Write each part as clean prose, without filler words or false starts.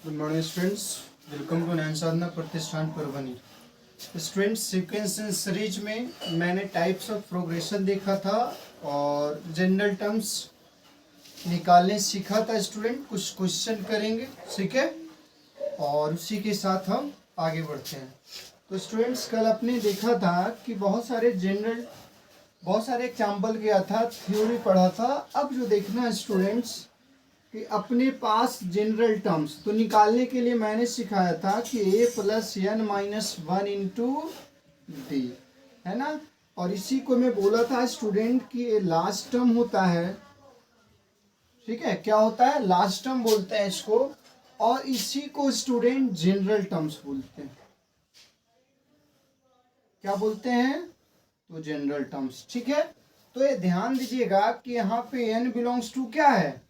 Good morning students, welcome to Nayan Sadhana Pratishthan Parbhani. Students, sequence in series में मैंने types of progression देखा था और जनरल टर्म्स निकालने सीखा था। स्टूडेंट कुछ क्वेश्चन करेंगे, ठीक है, और उसी के साथ हम आगे बढ़ते हैं। तो स्टूडेंट्स, कल आपने देखा था कि बहुत सारे एग्जाम्पल किया था, थ्योरी पढ़ा था। अब जो देखना है स्टूडेंट्स कि अपने पास जनरल टर्म्स तो निकालने के लिए मैंने सिखाया था कि a plus N minus one into D, है ना। और इसी को मैं बोला था स्टूडेंट कि ये लास्ट टर्म होता है, ठीक है, क्या होता है, लास्ट टर्म बोलते हैं इसको, और इसी को स्टूडेंट जनरल टर्म्स बोलते हैं। क्या बोलते हैं? तो जनरल टर्म्स, ठीक है। तो ये ध्यान दीजिएगा कि यहाँ पे n बिलोंग्स टू क्या है,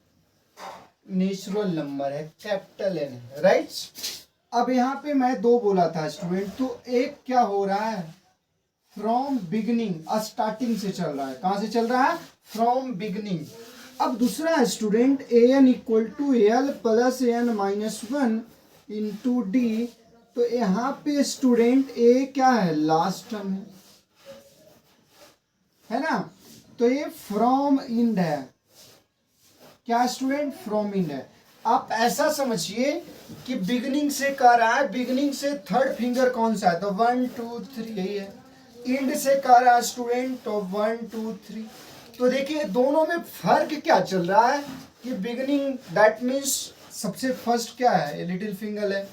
नेचुरल नंबर है, कैपिटल एन है, राइट। अब यहाँ पे मैं दो बोला था स्टूडेंट, तो एक क्या हो रहा है, फ्रॉम बिगिनिंग, स्टार्टिंग से चल रहा है। कहां से चल रहा है? From beginning. अब दूसरा है student A N equal to L plus N minus one into D. तो यहाँ पे स्टूडेंट ए क्या है, लास्ट टर्म है ना। तो ये फ्रॉम इंड है, क्या स्टूडेंट, फ्रॉम इंड है। आप ऐसा समझिए कि बिगनिंग से कह रहा है, बिगनिंग से थर्ड फिंगर कौन सा है, तो 1 2 3 यही है। इंड से कह रहा है स्टूडेंट तो 1 2 3। तो देखिए दोनों में फर्क क्या चल रहा है कि बिगनिंग दैट मीन्स सबसे फर्स्ट क्या है, लिटिल फिंगर है।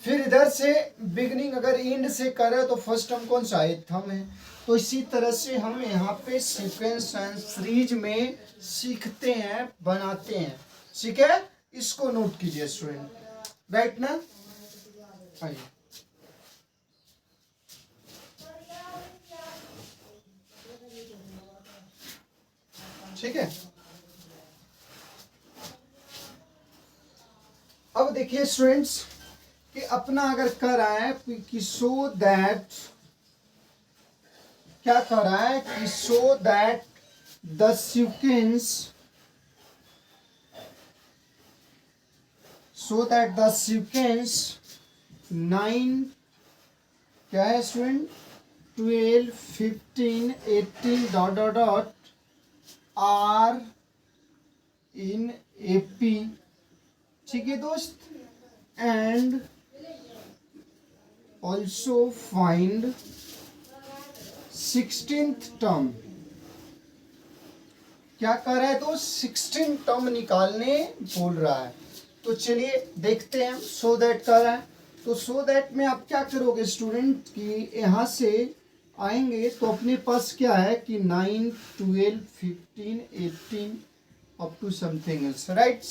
फिर इधर से बिगनिंग अगर इंड से करे तो फर्स्ट टर्म कौन सा है, थंब है। तो इसी तरह से हम यहाँ पे सीक्वेंस एंड सीरीज में सीखते हैं, बनाते हैं, ठीक है। इसको नोट कीजिए स्टूडेंट, राइट ना। आइए, ठीक है। अब देखिए स्टूडेंट्स कि अपना अगर कर रहा है कि सो दैट, क्या कर रहा है कि so that the sequence, so that the sequence 9, क्या है student, 12 15 18 dot dot dot are in AP, ठीक है दोस्त। And also find 16th term. क्या कर रहा है तो 16 टर्म निकालने बोल रहा है। तो चलिए देखते हैं। सो दैट कर रहा है, तो सो दैट में आप क्या करोगे स्टूडेंट कि यहाँ से आएंगे तो अपने पास क्या है कि 9 12 15 18 up to something else, right.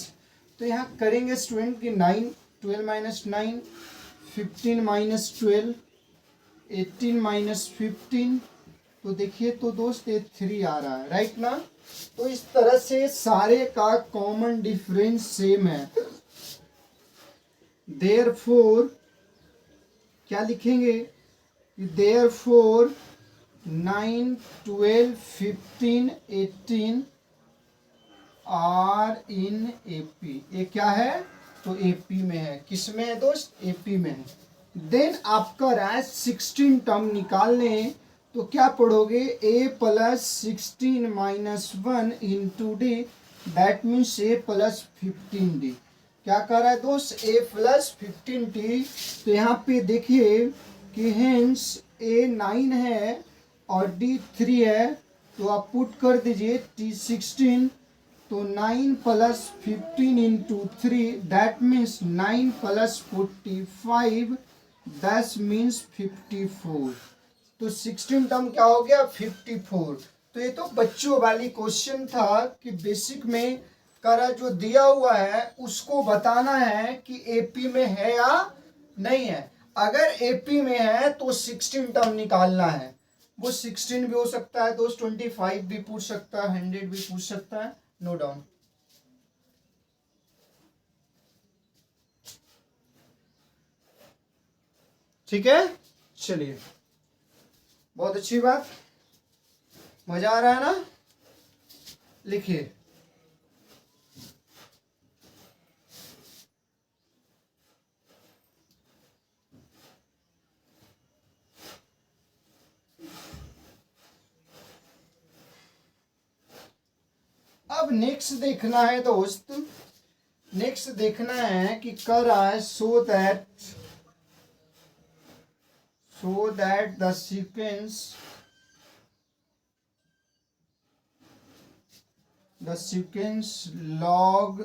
तो यहाँ करेंगे स्टूडेंट कि 9 12 माइनस 9 15 माइनस 12 18 माइनस 15। तो देखिए तो दोस्त ये 3 आ रहा है, राइट ना। तो इस तरह से सारे का कॉमन डिफरेंस सेम है। देयरफॉर क्या लिखेंगे, देयरफॉर 9 12 15 18 आर इन एपी। ये क्या है, तो एपी में है। किस में है दोस्त, एपी में है। देन आपका रहा 16 टर्म निकालने, तो क्या पढ़ोगे, A plus 16 minus 1 into D, that means A plus 15 D. क्या कर रहा है दोस्त, ए प्लस 15 डी। तो यहाँ पे देखिए कि हेंस ए 9 है और डी 3 है, तो आप पुट कर दीजिए टी 16। तो 9 plus 15 into 3, that means 9 plus 45, that means 54। तो 16 टर्म क्या हो गया, 54। तो ये तो बच्चों वाली क्वेश्चन था कि बेसिक में करा जो दिया हुआ है उसको बताना है कि एपी में है या नहीं है। अगर एपी में है तो 16 टर्म निकालना है। वो 16 भी हो सकता है दोस्त, 25 भी पूछ सकता है, 100 भी पूछ सकता है, नो डाउन। ठीक है, चलिए, बहुत अच्छी बात, मजा आ रहा है ना। लिखिए नेक्स्ट देखना है दोस्त, नेक्स्ट देखना है कि कर रहा है सो that the sequence log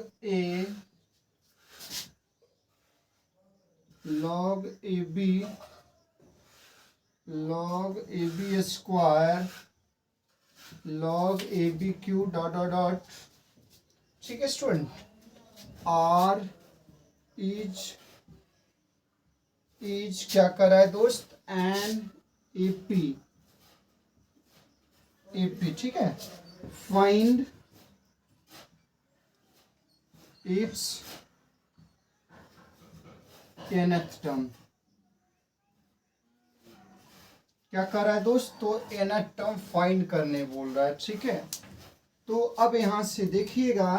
ab square log ab Q dot dot dot, ठीक है स्टूडेंट, आर इज क्या कर रहा है दोस्त, एन एपी, ठीक है, फाइंड इट्स nth टर्म। क्या कर रहा है दोस्त, तो nth टर्म फाइंड करने बोल रहा है, ठीक है। तो अब यहां से देखिएगा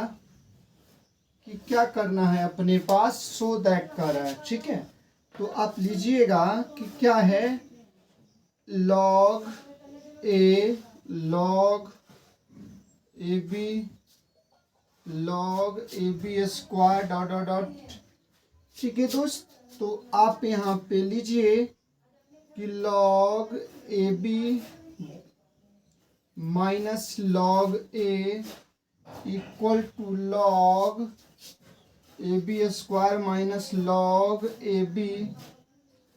कि क्या करना है अपने पास, सो दैट कर रहा है, ठीक है। तो आप लीजिएगा कि क्या है, log a log ab square dot dot dot, ठीक है दोस्त। तो आप यहाँ पे लीजिए कि log ab minus log a equal to log ab square minus log ab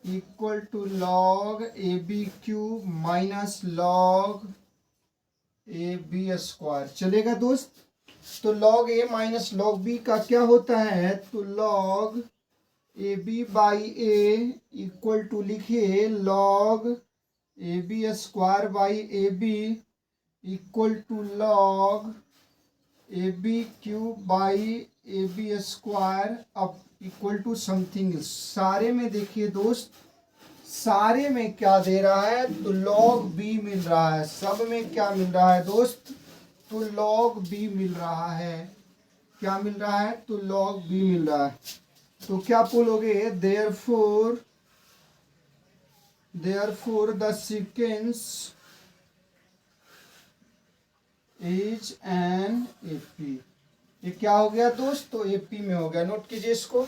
equal to log ab cube minus log ab square, चलेगा दोस्त। तो log a माइनस log b का क्या होता है, तो log ab by a equal to लिखिए log ab square by ab equal to log ab cube by ab square अब इक्वल टू समथिंग। सारे में देखिए दोस्त, सारे में क्या दे रहा है, तो log b मिल रहा है, सब में क्या मिल रहा है दोस्त, तो log b मिल रहा है। क्या मिल रहा है, तो log b मिल रहा है। तो क्या बोलोगे, therefore the sequence is an AP। ये क्या हो गया दोस्त, तो AP में हो गया, नोट कीजिए इसको।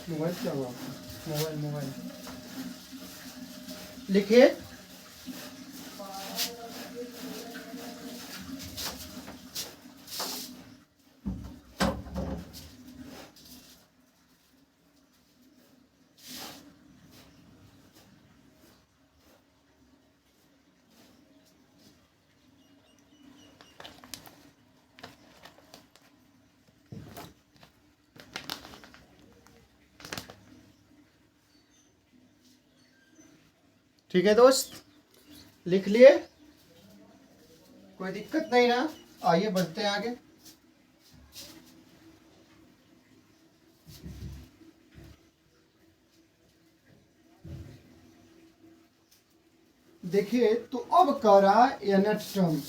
मोबाइल क्या हुआ, मोबाइल लिखिए। ठीक है दोस्त, लिख लिए, कोई दिक्कत नहीं ना। आइए बढ़ते हैं आगे। देखिए तो अब कह रहा nth टर्म,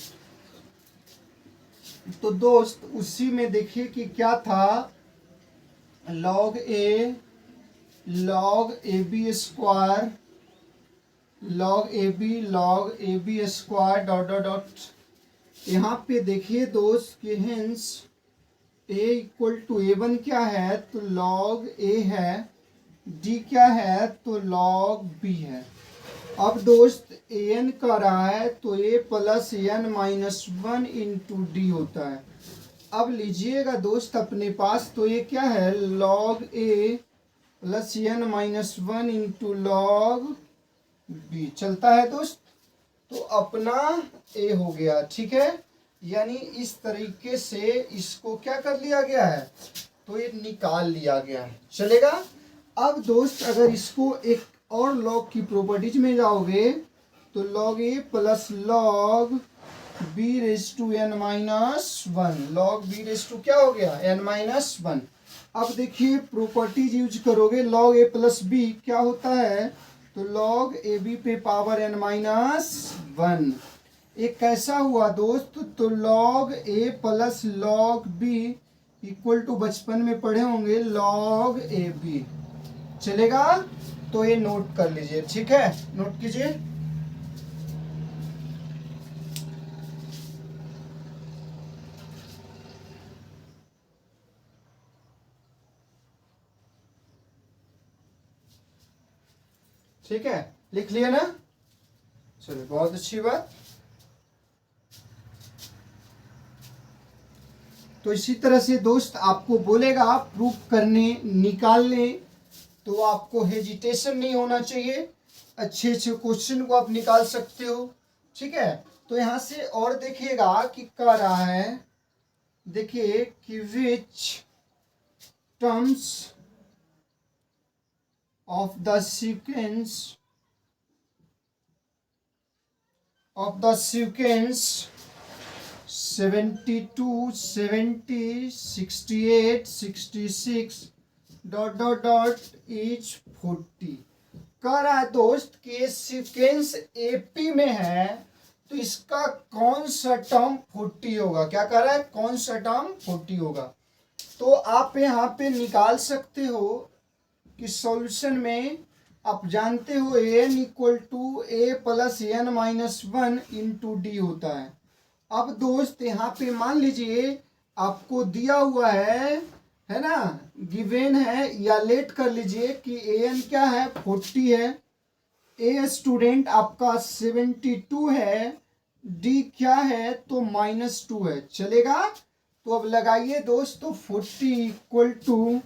तो दोस्त उसी में देखिए कि क्या था, log ab square log ab square dot dot dot. यहाँ पे देखिए दोस्त कि hence a equal to a1 क्या है, तो log a है, d क्या है, तो log b है। अब दोस्त an का रहा है तो a plus n minus 1 into d होता है। अब लीजिएगा दोस्त अपने पास, तो ये क्या है, log a plus n minus 1 into log b चलता है दोस्त। तो अपना a हो गया, ठीक है, यानी इस तरीके से इसको क्या कर लिया गया है, तो ये निकाल लिया गया है, चलेगा। अब दोस्त अगर इसको एक और लॉग की प्रॉपर्टीज में जाओगे तो log a plus log b raise to n minus one, log b raise to क्या हो गया n माइनस वन। अब देखिए प्रॉपर्टीज यूज करोगे, log a प्लस b क्या होता है, तो log ए बी पे पावर n माइनस वन। एक कैसा हुआ दोस्त, तो log a plus log b equal to बचपन में पढ़े होंगे log ए बी, चलेगा। तो ये नोट कर लीजिए, ठीक है, नोट कीजिए। ठीक है, लिख लिया ना, चलिए बहुत अच्छी बात। तो इसी तरह से दोस्त आपको बोलेगा प्रूफ करने निकालने, तो आपको हेजिटेशन नहीं होना चाहिए, अच्छे अच्छे क्वेश्चन को आप निकाल सकते हो, ठीक है। तो यहाँ से और देखिएगा कि कह रहा है, देखिए कि which terms of the sequence 72 70 68 66 dot dot dot is 40। कह रहा है दोस्त कि सीक्वेंस एपी में है, तो इसका कौन सा टर्म 40 होगा। क्या कह रहा है, कौन सा टर्म 40 होगा। तो आप यहाँ पे निकाल सकते हो कि सॉल्यूशन में आप जानते हो n equal to A plus N minus one into d होता है। अब दोस्त यहाँ पे मान लीजिए आपको दिया हुआ है ना, गिवेन है, या लेट कर लीजिए कि an क्या है 40 है, ए स्टूडेंट आपका 72 है, डी क्या है तो -2 है, चलेगा। तो अब लगाइए दोस्त, तो 40 equal to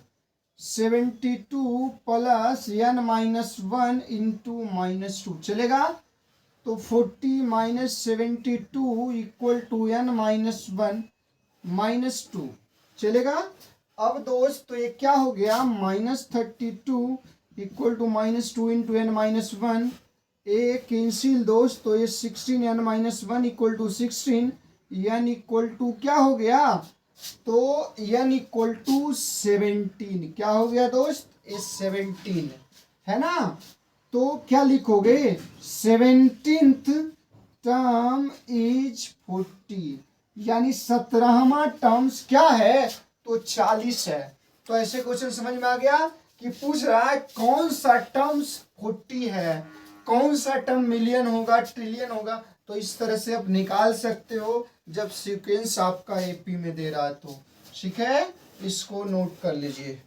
72 plus n minus one into -2, चलेगा। तो 40 minus 72 equal to n minus one -2, चलेगा। अब दोस्त तो ये क्या हो गया, -32 equal to -2 into n minus one, ए कैंसिल दोस्त, तो ये 16 n minus one equal to 16, n equal to क्या हो गया, तो n इक्वल टू 17, क्या हो गया दोस्त, ये 17 है ना। तो क्या लिखोगे, 17th टर्म इज 40, यानी 17वां टर्म्स क्या है, तो 40 है। तो ऐसे क्वेश्चन समझ में आ गया कि पूछ रहा है कौन सा टर्म्स 40 है, कौन सा टर्म मिलियन होगा, ट्रिलियन होगा। तो इस तरह से आप निकाल सकते हो जब सीक्वेंस आपका एपी में दे रहा है तो, ठीक है, इसको नोट कर लीजिए,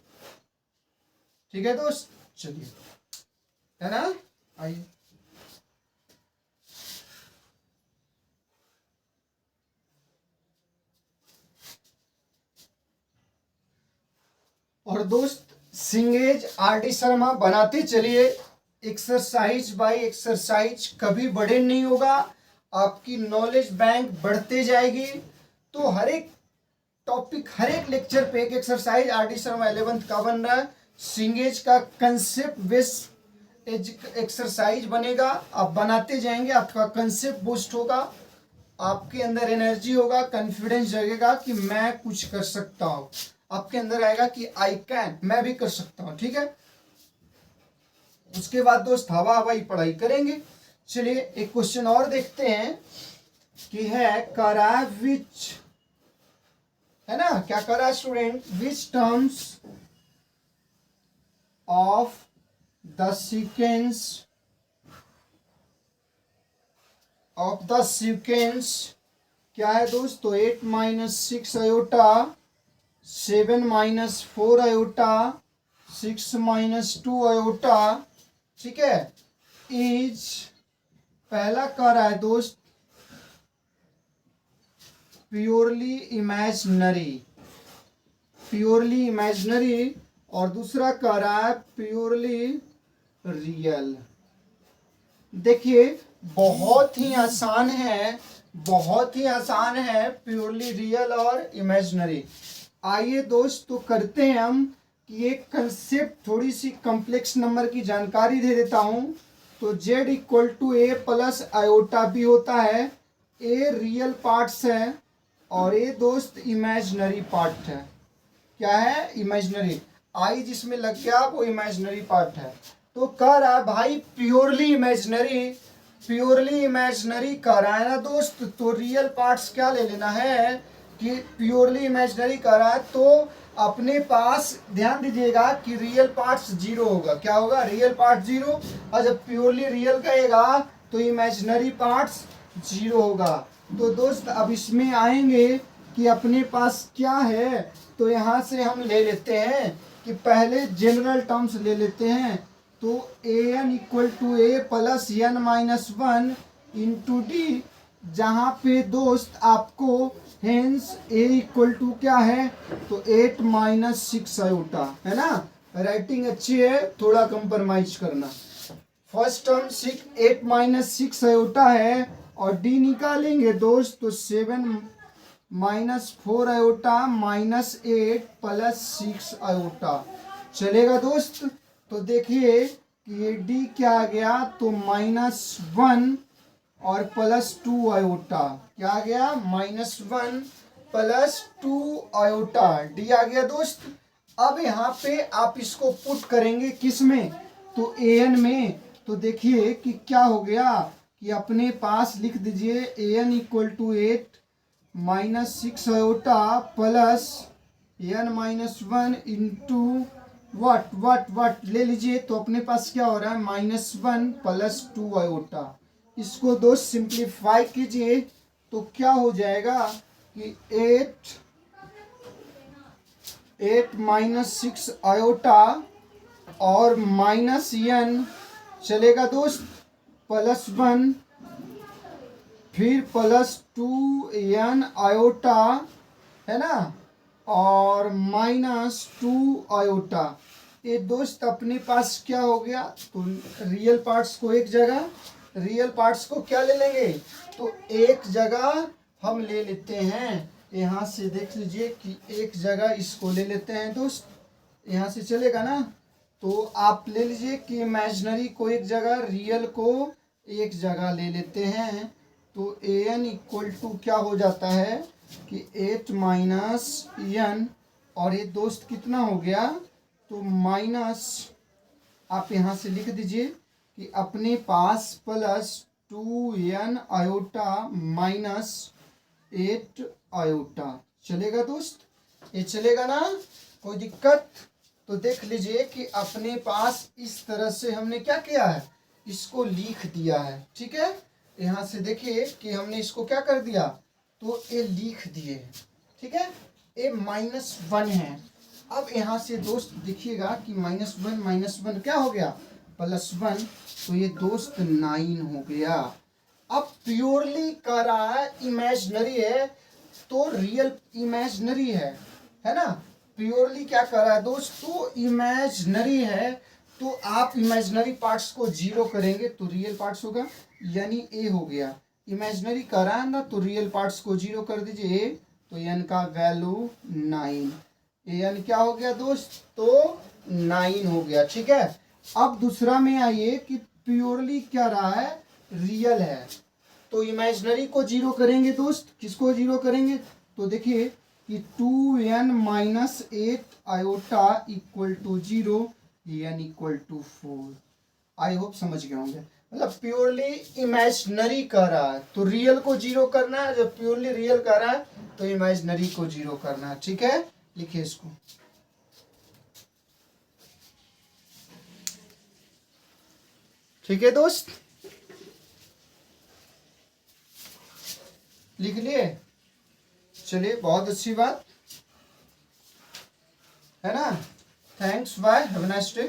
ठीक है दोस्त। चलिए, है ना, आइए। और दोस्त सिंगेज आर.डी. शर्मा बनाते चलिए, एक्सरसाइज बाय एक्सरसाइज, कभी बड़े नहीं होगा, आपकी नॉलेज बैंक बढ़ते जाएगी। तो हर एक टॉपिक, हर एक लेक्चर पे एक एक्सरसाइज आर.डी. शर्मा 11th का बन रहा है। सिंगेज का कंसेप्ट बेस्ड एक्सरसाइज बनेगा, आप बनाते जाएंगे, आपका कंसेप्ट बूस्ट होगा, आपके अंदर एनर्जी होगा, कॉन्फिडेंस जगेगा कि मैं कुछ कर सकता हूँ, आपके अंदर आएगा कि आई कैन, मैं भी कर सकता हूँ, ठीक है। उसके बाद दोस्त हवाई पढ़ाई करेंगे। चलिए एक क्वेश्चन और देखते हैं कि है करा विच, है ना, क्या करा student, which terms of the sequence क्या है दोस्त, तो 8 minus 6 iota, 7 minus 4 iota, 6 minus 2 iota, ठीक है, इज, पहला कह रहा है दोस्त प्योरली इमेजिनरी, और दूसरा कह रहा है प्योरली रियल। देखिए बहुत ही आसान है, बहुत ही आसान है प्योरली रियल और इमेजिनरी। आइए दोस्त तो करते हैं हम कि एक कंसेप्ट, थोड़ी सी कॉम्प्लेक्स नंबर की जानकारी दे देता हूँ तो z equal to A plus iota b होता है। ए रियल पार्ट्स है और ए दोस्त इमेजिनरी पार्ट है। क्या है? इमेजिनरी। आई जिसमें लग गया वो इमेजिनरी पार्ट है। तो कह रहा है भाई प्योरली इमेजिनरी कह रहा है ना दोस्त, तो रियल पार्ट्स क्या ले लेना है कि प्योरली इमेजिनरी कह रहा है तो अपने पास ध्यान दीजिएगा कि रियल पार्ट्स जीरो होगा। क्या होगा? Real part zero. और जब प्योरली रियल कहेगा तो इमेजिनरी पार्ट्स जीरो होगा। तो दोस्त अब इसमें आएंगे कि अपने पास क्या है, तो यहाँ से हम ले लेते हैं कि पहले जनरल टर्म्स ले लेते हैं। तो A N equal to A plus N minus one into D, जहाँ पे दोस्त आपको हेंस ए इक्वल टू क्या है, तो 8 माइनस 6 आयोटा है ना। राइटिंग अच्छी है, थोड़ा कंप्रोमाइज करना। फर्स्ट टर्म 8 माइनस 6 आयोटा है और डी निकालेंगे दोस्त तो 7 minus 4 iota minus 8 plus 6 iota. चलेगा दोस्त? तो देखिए कि ये डी क्या आ गया, तो -1 और +2 आयोटा। क्या आ गया? -1 +2 आयोटा डी आ गया दोस्त। अब यहाँ पे आप इसको पुट करेंगे किस में, तो ए एन में। तो देखिए कि क्या हो गया कि अपने पास लिख दीजिए A N equal to 8 minus 6 iota plus N minus 1 into what ले लीजिए। तो अपने पास क्या हो रहा है, -1 +2 आयोटा। इसको दोस्त सिंप्लीफाई कीजिए तो क्या हो जाएगा कि 8 माइनस 6 आयोटा और माइनस n चलेगा दोस्त, +1 फिर +2n आयोटा है ना, और -2 आयोटा। ये दोस्त अपने पास क्या हो गया, तो रियल पार्ट्स को एक जगह, रियल पार्ट्स को क्या ले लेंगे, तो एक जगह हम ले लेते हैं। यहाँ से देख लीजिए कि एक जगह इसको ले लेते हैं दोस्त, यहाँ से चलेगा ना। तो आप ले लीजिए कि इमेजिनरी को एक जगह, रियल को एक जगह ले लेते हैं। तो ए एन इक्वल टू क्या हो जाता है कि 8 माइनस एन, और ये दोस्त कितना हो गया, तो माइनस, आप यहाँ से लिख दीजिए कि अपने पास +2n आयोटा माइनस 8 आयोटा। चलेगा दोस्त? ये चलेगा ना, कोई दिक्कत? तो देख लीजिए कि अपने पास इस तरह से हमने क्या किया है, इसको लिख दिया है। ठीक है, यहाँ से देखिए कि हमने इसको क्या कर दिया, तो ये लिख दिए। ठीक है, ये -1 है। अब यहाँ से दोस्त देखिएगा कि -1 क्या हो गया, +1, तो ये दोस्त 9 हो गया। अब प्योरली कह रहा है इमेजिनरी है, तो रियल इमेजिनरी है ना। प्योरली क्या कर रहा है दोस्त, तो इमेजिनरी है, तो आप इमेजिनरी पार्ट्स को जीरो करेंगे तो रियल पार्ट्स होगा, यानी ए हो गया। इमेजिनरी कर रहा है ना, तो रियल पार्ट्स को जीरो कर दीजिए ए, तो एन का वैल्यू 9, एन क्या हो गया दोस्त, तो 9 हो गया। ठीक है, अब दूसरा में आइए कि प्योरली क्या रहा है, रियल है, तो इमेजिनरी को जीरो करेंगे दोस्त। किसको जीरो करेंगे, तो देखिए कि 2n minus 8 iota equal to 0, n equal to 4। I hope समझ गए होंगे। मतलब प्योरली इमेजिनरी कर रहा है तो रियल को जीरो करना है, जब प्योरली रियल कर रहा है तो इमेजिनरी को जीरो करना है। ठीक है, लिखिए इसको। ठीक है दोस्त, लिख लिए? चलिए, बहुत अच्छी बात है ना। Thanks, bye, have a nice day.